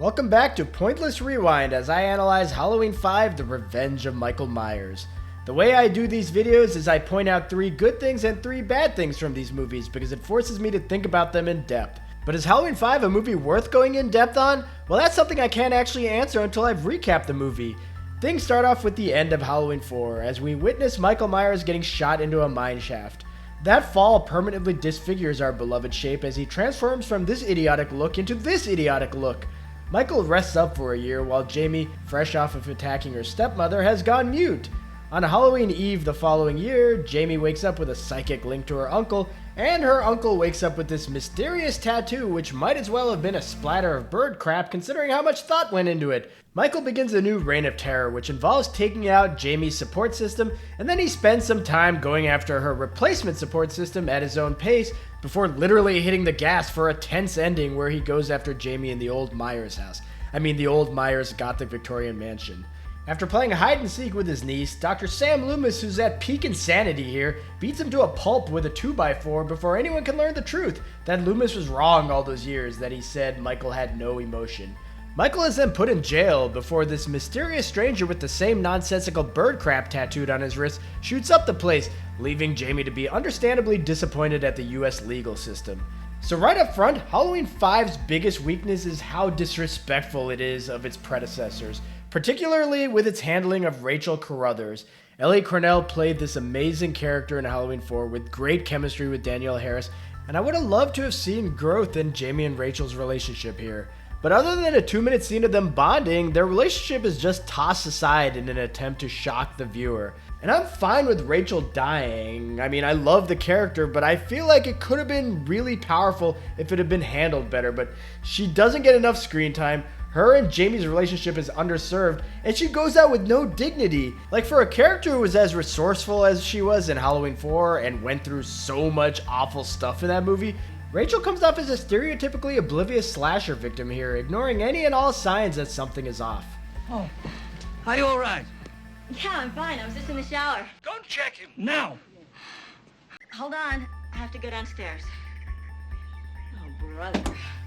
Welcome back to Pointless Rewind as I analyze Halloween 5: The Revenge of Michael Myers. The way I do these videos is I point out 3 good things and 3 bad things from these movies because it forces me to think about them in depth. But is Halloween 5 a movie worth going in depth on? Well, that's something I can't actually answer until I've recapped the movie. Things start off with the end of Halloween 4 as we witness Michael Myers getting shot into a mine shaft. That fall permanently disfigures our beloved shape as he transforms from this idiotic look into this idiotic look. Michael rests up for a year while Jamie, fresh off of attacking her stepmother, has gone mute. On Halloween Eve the following year, Jamie wakes up with a psychic link to her uncle, and her uncle wakes up with this mysterious tattoo which might as well have been a splatter of bird crap considering how much thought went into it. Michael begins a new reign of terror which involves taking out Jamie's support system, and then he spends some time going after her replacement support system at his own pace before literally hitting the gas for a tense ending where he goes after Jamie in the old Myers house. The old Myers Gothic Victorian mansion. After playing hide and seek with his niece, Dr. Sam Loomis, who's at peak insanity here, beats him to a pulp with a 2x4 before anyone can learn the truth, that Loomis was wrong all those years that he said Michael had no emotion. Michael is then put in jail before this mysterious stranger with the same nonsensical bird crap tattooed on his wrist shoots up the place, leaving Jamie to be understandably disappointed at the US legal system. So right up front, Halloween 5's biggest weakness is how disrespectful it is of its predecessors, particularly with its handling of Rachel Carruthers. Ellie Cornell played this amazing character in Halloween 4 with great chemistry with Danielle Harris, and I would have loved to have seen growth in Jamie and Rachel's relationship here. But other than a 2-minute scene of them bonding, their relationship is just tossed aside in an attempt to shock the viewer. And I'm fine with Rachel dying. I love the character, but I feel like it could have been really powerful if it had been handled better, but she doesn't get enough screen time. Her and Jamie's relationship is underserved, and she goes out with no dignity. Like, for a character who was as resourceful as she was in Halloween 4 and went through so much awful stuff in that movie, Rachel comes off as a stereotypically oblivious slasher victim here, ignoring any and all signs that something is off. Oh, are you all right? Yeah, I'm fine. I was just in the shower. Go check him now. Hold on. I have to go downstairs. Oh, brother.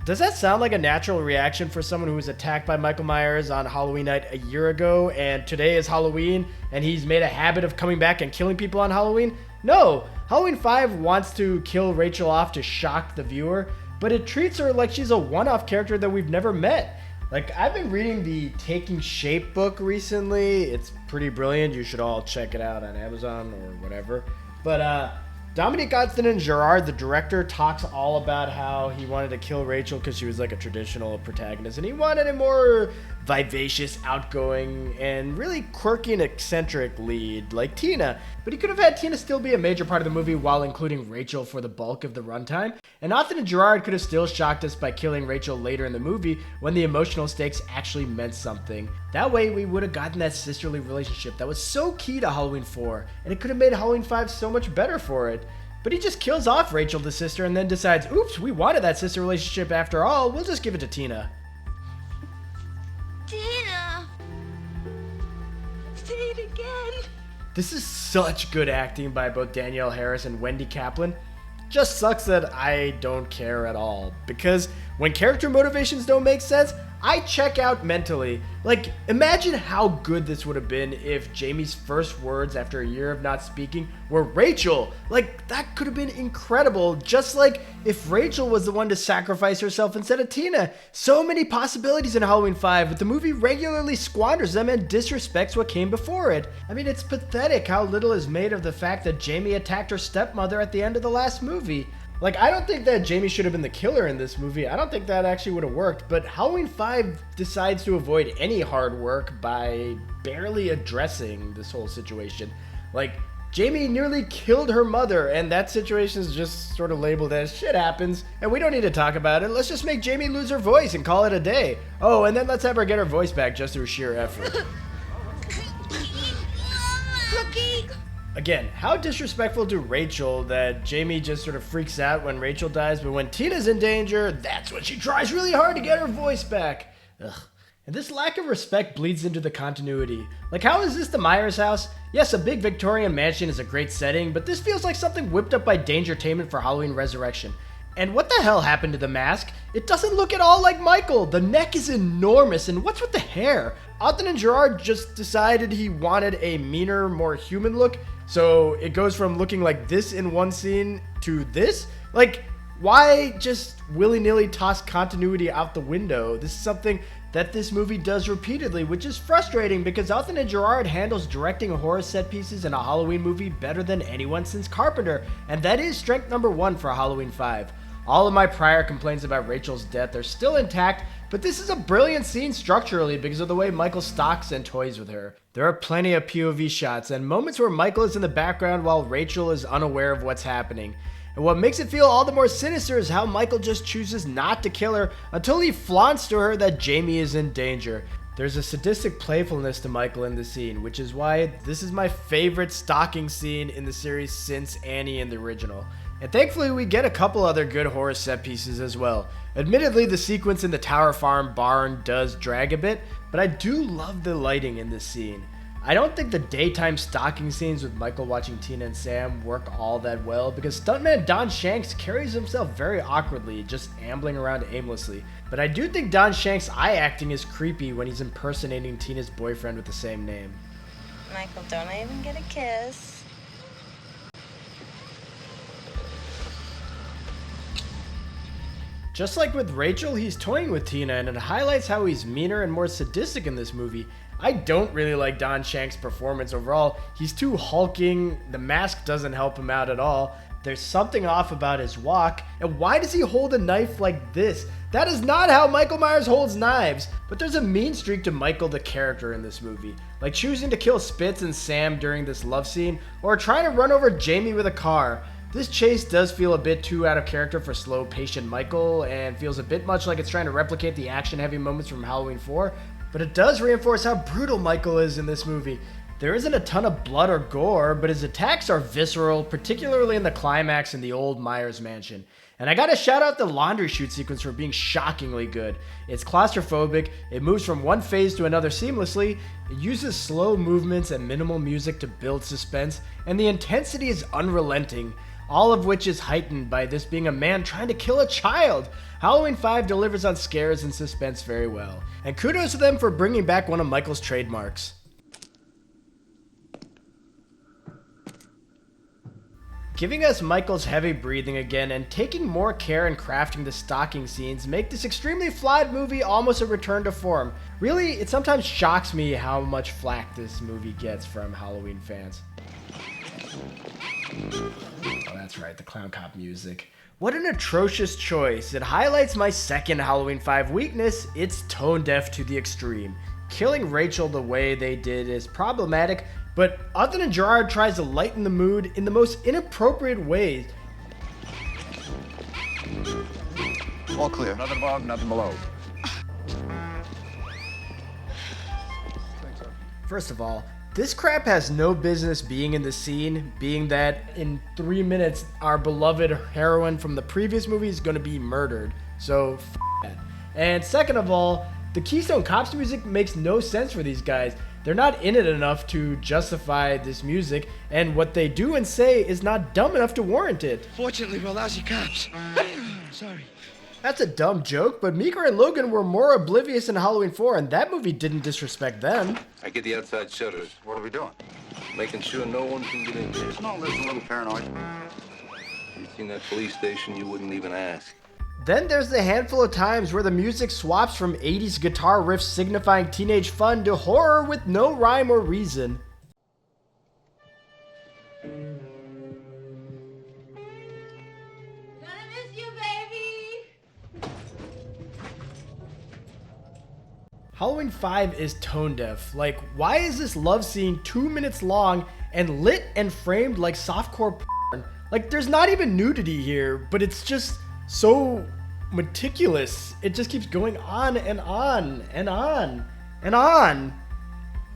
Does that sound like a natural reaction for someone who was attacked by Michael Myers on Halloween night a year ago, and today is Halloween, and he's made a habit of coming back and killing people on Halloween? No! Halloween 5 wants to kill Rachel off to shock the viewer, but it treats her like she's a one-off character that we've never met. Like, I've been reading the Taking Shape book recently. It's pretty brilliant. You should all check it out on Amazon or whatever. But, Dominique Gostin-Gerard, the director, talks all about how he wanted to kill Rachel because she was like a traditional protagonist, and he wanted a more vivacious, outgoing, and really quirky and eccentric lead, like Tina. But he could have had Tina still be a major part of the movie while including Rachel for the bulk of the runtime, and Gostin and Gerard could have still shocked us by killing Rachel later in the movie when the emotional stakes actually meant something. That way we would have gotten that sisterly relationship that was so key to Halloween 4, and it could have made Halloween 5 so much better for it. But he just kills off Rachel, the sister, and then decides, oops, we wanted that sister relationship after all, we'll just give it to Tina. Tina! Say it again. This is such good acting by both Danielle Harris and Wendy Kaplan. Just sucks that I don't care at all, because when character motivations don't make sense, I check out mentally. Like, imagine how good this would have been if Jamie's first words after a year of not speaking were Rachel. Like, that could have been incredible, just like if Rachel was the one to sacrifice herself instead of Tina. So many possibilities in Halloween 5, but the movie regularly squanders them and disrespects what came before it. It's pathetic how little is made of the fact that Jamie attacked her stepmother at the end of the last movie. Like, I don't think that Jamie should have been the killer in this movie. I don't think that actually would have worked, but Halloween 5 decides to avoid any hard work by barely addressing this whole situation. Like, Jamie nearly killed her mother, and that situation is just sort of labeled as shit happens, and we don't need to talk about it. Let's just make Jamie lose her voice and call it a day. Oh, and then let's have her get her voice back just through sheer effort. Cookie! Again, how disrespectful to Rachel that Jamie just sort of freaks out when Rachel dies, but when Tina's in danger, that's when she tries really hard to get her voice back. Ugh. And this lack of respect bleeds into the continuity. Like, how is this the Myers house? Yes, a big Victorian mansion is a great setting, but this feels like something whipped up by Dangertainment for Halloween Resurrection. And what the hell happened to the mask? It doesn't look at all like Michael. The neck is enormous, and what's with the hair? Alden and Gerard just decided he wanted a meaner, more human look, so it goes from looking like this in one scene to this? Like, why just willy-nilly toss continuity out the window? This is something that this movie does repeatedly, which is frustrating because Alden and Gerard handles directing horror set pieces in a Halloween movie better than anyone since Carpenter, and that is strength number 1 for Halloween 5. All of my prior complaints about Rachel's death are still intact, but this is a brilliant scene structurally because of the way Michael stalks and toys with her. There are plenty of POV shots and moments where Michael is in the background while Rachel is unaware of what's happening. And what makes it feel all the more sinister is how Michael just chooses not to kill her until he flaunts to her that Jamie is in danger. There's a sadistic playfulness to Michael in the scene, which is why this is my favorite stalking scene in the series since Annie in the original. And thankfully we get a couple other good horror set pieces as well. Admittedly, the sequence in the Tower Farm barn does drag a bit, but I do love the lighting in this scene. I don't think the daytime stalking scenes with Michael watching Tina and Sam work all that well because stuntman Don Shanks carries himself very awkwardly, just ambling around aimlessly. But I do think Don Shanks' eye acting is creepy when he's impersonating Tina's boyfriend with the same name. Michael, don't I even get a kiss? Just like with Rachel, he's toying with Tina, and it highlights how he's meaner and more sadistic in this movie. I don't really like Don Shanks' performance overall. He's too hulking, the mask doesn't help him out at all, there's something off about his walk, and why does he hold a knife like this? That is not how Michael Myers holds knives, but there's a mean streak to Michael the character in this movie, like choosing to kill Spitz and Sam during this love scene, or trying to run over Jamie with a car. This chase does feel a bit too out of character for slow, patient Michael, and feels a bit much like it's trying to replicate the action-heavy moments from Halloween 4, but it does reinforce how brutal Michael is in this movie. There isn't a ton of blood or gore, but his attacks are visceral, particularly in the climax in the old Myers mansion. And I gotta shout out the laundry chute sequence for being shockingly good. It's claustrophobic, it moves from one phase to another seamlessly, it uses slow movements and minimal music to build suspense, and the intensity is unrelenting. All of which is heightened by this being a man trying to kill a child. Halloween 5 delivers on scares and suspense very well. And kudos to them for bringing back one of Michael's trademarks. Giving us Michael's heavy breathing again and taking more care in crafting the stalking scenes make this extremely flawed movie almost a return to form. Really, it sometimes shocks me how much flack this movie gets from Halloween fans. Oh, that's right, the Clown Cop music. What an atrocious choice. It highlights my second Halloween 5 weakness. It's tone deaf to the extreme. Killing Rachel the way they did is problematic, but Alden and Gerard tries to lighten the mood in the most inappropriate ways. All clear. Nothing above, nothing below. First of all, this crap has no business being in the scene, being that in 3 minutes our beloved heroine from the previous movie is going to be murdered, so f that. And second of all, the Keystone Cops music makes no sense for these guys. They're not in it enough to justify this music, and what they do and say is not dumb enough to warrant it. Fortunately, we're lousy cops. Sorry. That's a dumb joke, but Meeker and Logan were more oblivious in Halloween 4, and that movie didn't disrespect them. I get the outside shutters. What are we doing? Making sure no one can get in here. No, there's a little paranoid. If you'd seen that police station, you wouldn't even ask. Then there's the handful of times where the music swaps from 80s guitar riffs signifying teenage fun to horror with no rhyme or reason. Halloween 5 is tone deaf. Like, why is this love scene 2 minutes long and lit and framed like softcore porn? Like, there's not even nudity here, but it's just so meticulous. It just keeps going on and on and on and on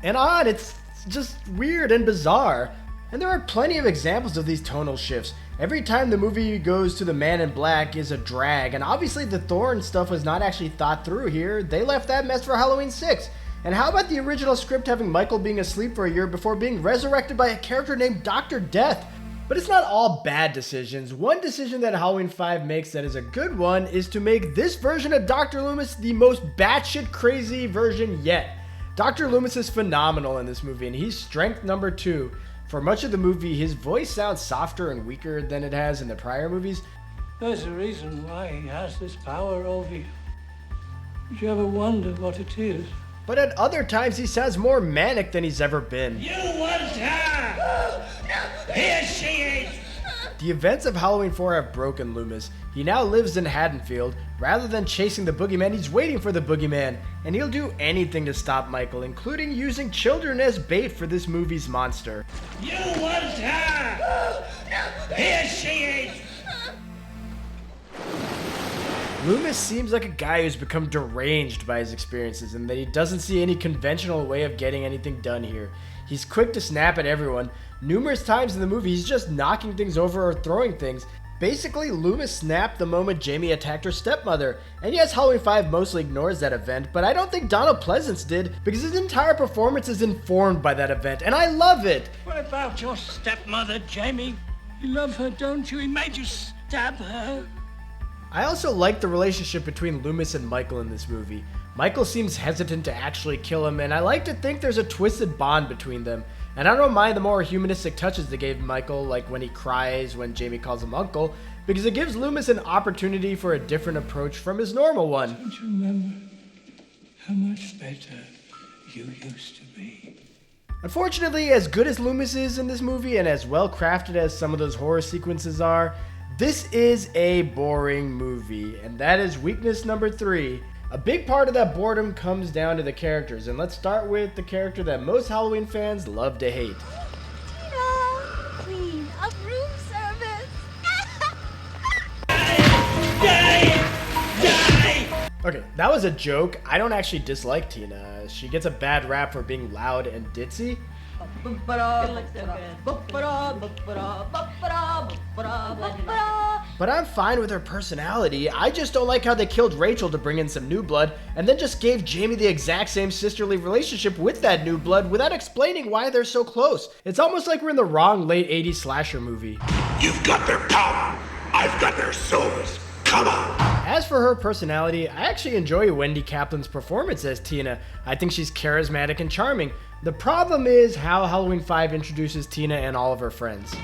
and on. It's just weird and bizarre. And there are plenty of examples of these tonal shifts. Every time the movie goes to the Man in Black is a drag, and obviously the Thorn stuff was not actually thought through here. They left that mess for Halloween 6. And how about the original script having Michael being asleep for a year before being resurrected by a character named Dr. Death? But it's not all bad decisions. One decision that Halloween 5 makes that is a good one is to make this version of Dr. Loomis the most batshit crazy version yet. Dr. Loomis is phenomenal in this movie, and he's strength number 2. For much of the movie, his voice sounds softer and weaker than it has in the prior movies. There's a reason why he has this power over you. Did you ever wonder what it is? But at other times, he sounds more manic than he's ever been. You want her! Here she is! The events of Halloween 4 have broken Loomis. He now lives in Haddonfield. Rather than chasing the boogeyman, he's waiting for the boogeyman. And he'll do anything to stop Michael, including using children as bait for this movie's monster. You want her! Here she is! Loomis seems like a guy who's become deranged by his experiences and that he doesn't see any conventional way of getting anything done here. He's quick to snap at everyone. Numerous times in the movie, he's just knocking things over or throwing things. Basically, Loomis snapped the moment Jamie attacked her stepmother. And yes, Halloween 5 mostly ignores that event, but I don't think Donald Pleasance did because his entire performance is informed by that event, and I love it! What about your stepmother, Jamie? You love her, don't you? He made you stab her. I also like the relationship between Loomis and Michael in this movie. Michael seems hesitant to actually kill him, and I like to think there's a twisted bond between them. And I don't mind the more humanistic touches they gave Michael, like when he cries when Jamie calls him uncle, because it gives Loomis an opportunity for a different approach from his normal one. Don't you remember how much better you used to be? Unfortunately, as good as Loomis is in this movie, and as well crafted as some of those horror sequences are, this is a boring movie, and that is weakness number 3. A big part of that boredom comes down to the characters, and let's start with the character that most Halloween fans love to hate. Tina, clean up room service. Okay, that was a joke. I don't actually dislike Tina. She gets a bad rap for being loud and ditzy. It looks so But I'm fine with her personality. I just don't like how they killed Rachel to bring in some new blood, and then just gave Jamie the exact same sisterly relationship with that new blood without explaining why they're so close. It's almost like we're in the wrong late 80s slasher movie. You've got their power. I've got their souls. Come on. As for her personality, I actually enjoy Wendy Kaplan's performance as Tina. I think she's charismatic and charming. The problem is how Halloween 5 introduces Tina and all of her friends.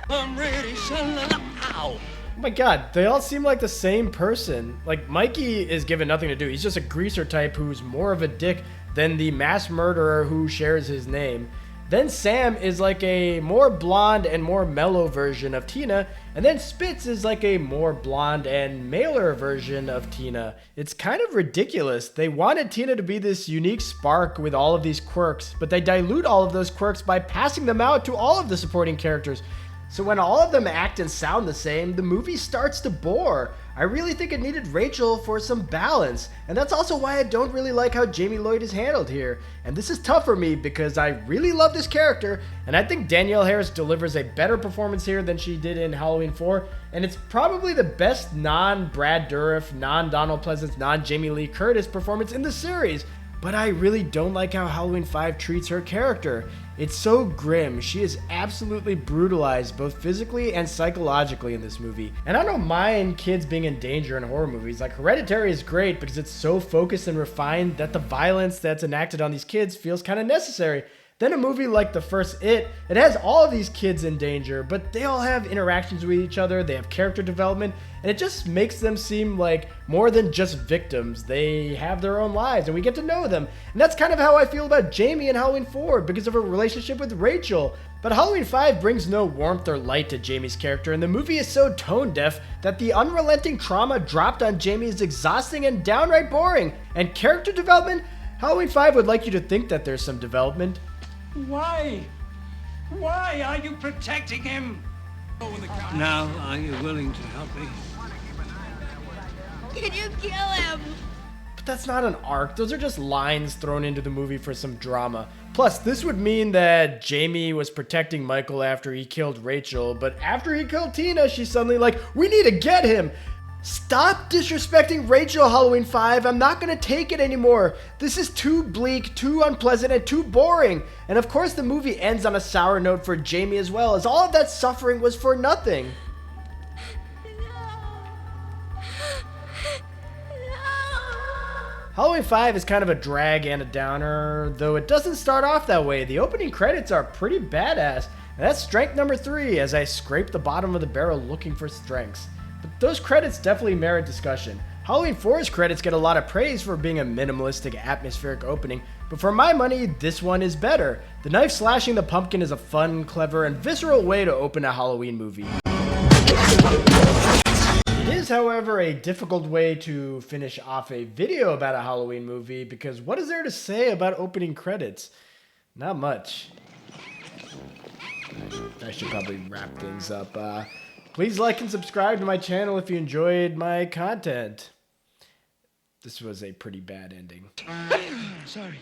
I'm ready, son. Ow! Oh my god, they all seem like the same person. Like, Mikey is given nothing to do. He's just a greaser type who's more of a dick than the mass murderer who shares his name. Then Sam is like a more blonde and more mellow version of Tina, and then Spitz is like a more blonde and maler version of Tina. It's kind of ridiculous. They wanted Tina to be this unique spark with all of these quirks, but they dilute all of those quirks by passing them out to all of the supporting characters. So when all of them act and sound the same, the movie starts to bore. I really think it needed Rachel for some balance, and that's also why I don't really like how Jamie Lloyd is handled here. And this is tough for me because I really love this character, and I think Danielle Harris delivers a better performance here than she did in Halloween 4, and it's probably the best non-Brad Dourif, non-Donald Pleasance, non-Jamie Lee Curtis performance in the series. But I really don't like how Halloween 5 treats her character. It's so grim. She is absolutely brutalized both physically and psychologically in this movie. And I don't mind kids being in danger in horror movies. Like, Hereditary is great because it's so focused and refined that the violence that's enacted on these kids feels kind of necessary. Then a movie like the first It has all of these kids in danger, but they all have interactions with each other, they have character development, and it just makes them seem like more than just victims. They have their own lives, and we get to know them. And that's kind of how I feel about Jamie in Halloween 4 because of her relationship with Rachel. But Halloween 5 brings no warmth or light to Jamie's character, and the movie is so tone-deaf that the unrelenting trauma dropped on Jamie is exhausting and downright boring. And character development? Halloween 5 would like you to think that there's some development. Why? Why are you protecting him? Now, are you willing to help me? Can you kill him? But that's not an arc. Those are just lines thrown into the movie for some drama. Plus, this would mean that Jamie was protecting Michael after he killed Rachel, but after he killed Tina, she's suddenly like, we need to get him! Stop disrespecting Rachel, Halloween 5. I'm not going to take it anymore. This is too bleak, too unpleasant, and too boring. And of course the movie ends on a sour note for Jamie as well, as all of that suffering was for nothing. Halloween 5 is kind of a drag and a downer, though it doesn't start off that way. The opening credits are pretty badass, and that's strength number 3 as I scrape the bottom of the barrel looking for strengths. But those credits definitely merit discussion. Halloween 4's credits get a lot of praise for being a minimalistic, atmospheric opening, but for my money, this one is better. The knife slashing the pumpkin is a fun, clever, and visceral way to open a Halloween movie. It is, however, a difficult way to finish off a video about a Halloween movie, because what is there to say about opening credits? Not much. I should probably wrap things up. Please like and subscribe to my channel if you enjoyed my content. This was a pretty bad ending. Sorry.